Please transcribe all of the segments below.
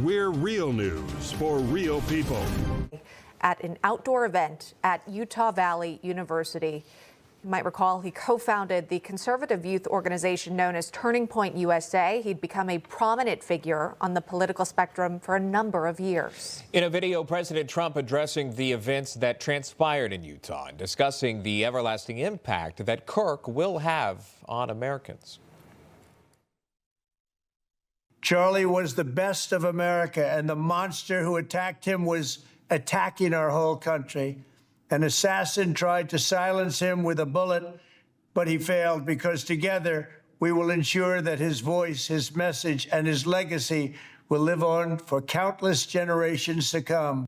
We're real news for real people. At an outdoor event at Utah Valley University. You might recall he co-founded the conservative youth organization known as Turning Point USA. He'd become a prominent figure on the political spectrum for a number of years. In a video, President Trump addressing the events that transpired in Utah and discussing the everlasting impact that Kirk will have on Americans. Charlie was the best of America, and the monster who attacked him was attacking our whole country. An assassin tried to silence him with a bullet, but he failed, because together we will ensure that his voice, his message, and his legacy will live on for countless generations to come.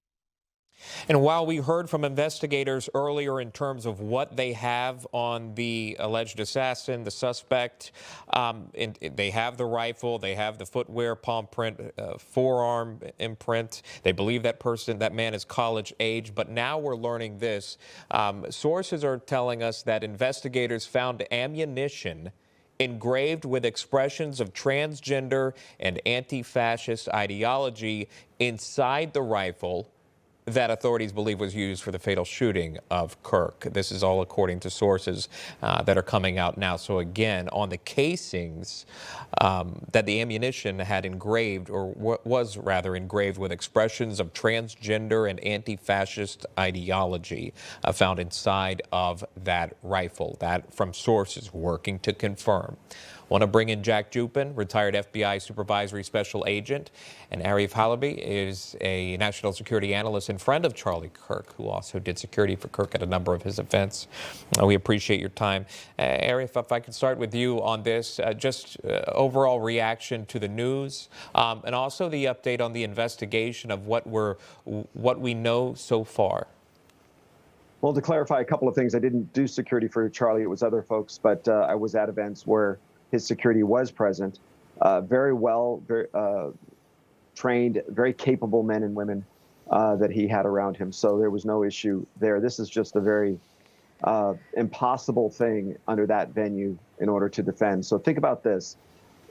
And while we heard from investigators earlier in terms of what they have on the alleged assassin, the suspect, they have the rifle, they have the footwear, palm print, forearm imprint. They believe that man is college age. But now we're learning this. Sources are telling us that investigators found ammunition engraved with expressions of transgender and anti-fascist ideology inside the rifle that authorities believe was used for the fatal shooting of Kirk. This is all according to sources that are coming out now. So again, on the casings that the ammunition had engraved, or was rather engraved with expressions of transgender and anti-fascist ideology found inside of that rifle. That from sources working to confirm. Want to bring in Jack Jupin, retired FBI supervisory special agent, and Arif Halaby is a national security analyst and friend of Charlie Kirk, who also did security for Kirk at a number of his events. We appreciate your time. Arif, if I could start with you on this, overall reaction to the news, and also the update on the investigation of what we know so far. Well, to clarify a couple of things, I didn't do security for Charlie. It was other folks, but I was at events where his security was present. Very well, very trained, very capable men and women that he had around him. So there was no issue there. This is just a very impossible thing under that venue in order to defend. So think about this.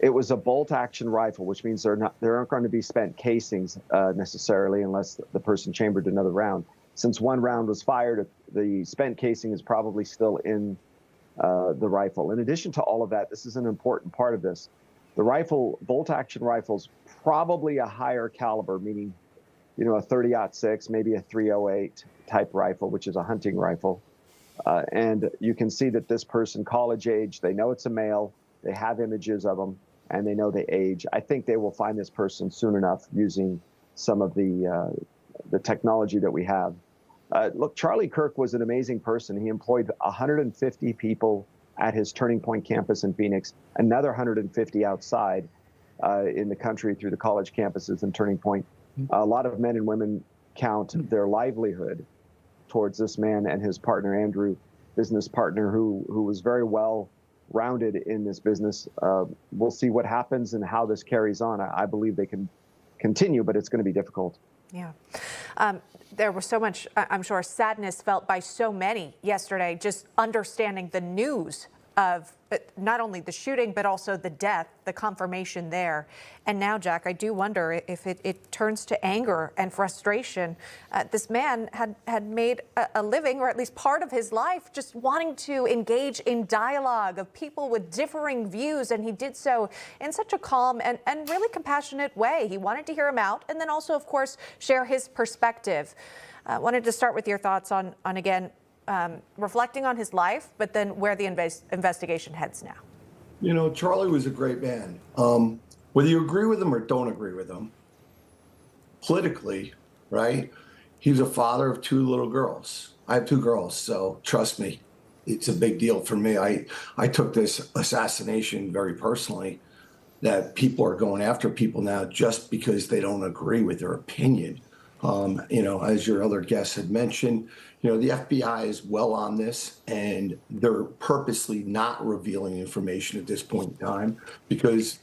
It was a bolt-action rifle, which means there aren't going to be spent casings necessarily unless the person chambered another round. Since one round was fired, the spent casing is probably still in the rifle. In addition to all of that, this is an important part of this. The rifle, bolt-action rifles, probably a higher caliber, meaning, a 30-06, maybe a 308 type rifle, which is a hunting rifle. And you can see that this person, college age, they know it's a male, they have images of them, and they know the age. I think they will find this person soon enough using some of the technology that we have. Look, Charlie Kirk was an amazing person. He employed 150 people at his Turning Point campus in Phoenix, another 150 outside in the country through the college campuses in Turning Point. A lot of men and women count their livelihood towards this man and his partner, Andrew, business partner, who was very well rounded in this business. We'll see what happens and how this carries on. I believe they can continue, but it's going to be difficult. Yeah. There was so much, I'm sure, sadness felt by so many yesterday, just understanding the news of not only the shooting, but also the death, the confirmation there. And now, Jack, I do wonder if it turns to anger and frustration. This man had made a living, or at least part of his life, just wanting to engage in dialogue of people with differing views. And he did so in such a calm and really compassionate way. He wanted to hear him out and then also, of course, share his perspective. Wanted to start with your thoughts on again, reflecting on his life, but then where the investigation heads now. Charlie was a great man. Whether you agree with him or don't agree with him, politically, right? He's a father of 2 little girls. I have 2 girls, so trust me, it's a big deal for me. I took this assassination very personally, that people are going after people now just because they don't agree with their opinion. As your other guests had mentioned, the FBI is well on this, and they're purposely not revealing information at this point in time because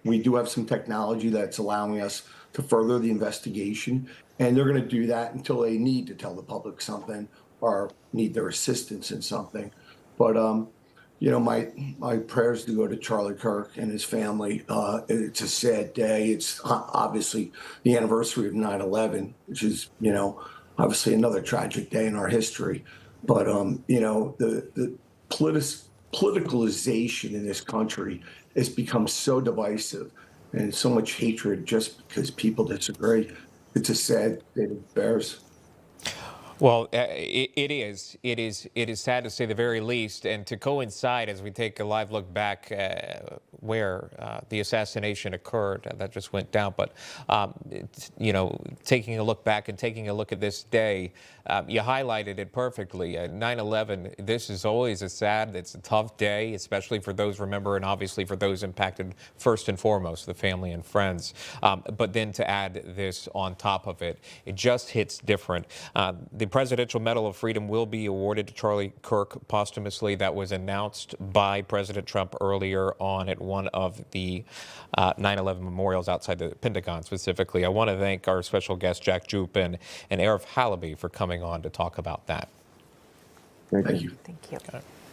we do have some technology that's allowing us to further the investigation, and they're going to do that until they need to tell the public something or need their assistance in something. But my prayers to go to Charlie Kirk and his family. It's a sad day. It's obviously the anniversary of 9/11, which is, obviously another tragic day in our history. But, the politicalization in this country has become so divisive and so much hatred just because people disagree. It's a sad state of affairs. Well, it is. It is sad to say the very least. And to coincide as we take a live look back where the assassination occurred, that just went down. But, taking a look back and taking a look at this day, you highlighted it perfectly. 9/11, this is always it's a tough day, especially for those remember and obviously for those impacted first and foremost, the family and friends. But then to add this on top of it, it just hits different. The Presidential Medal of Freedom will be awarded to Charlie Kirk posthumously. That was announced by President Trump earlier on at one of the 9/11 memorials outside the Pentagon specifically. I want to thank our special guest, Jack Jupin and Arif Halaby, for coming on to talk about that. Thank you. Thank you. Okay.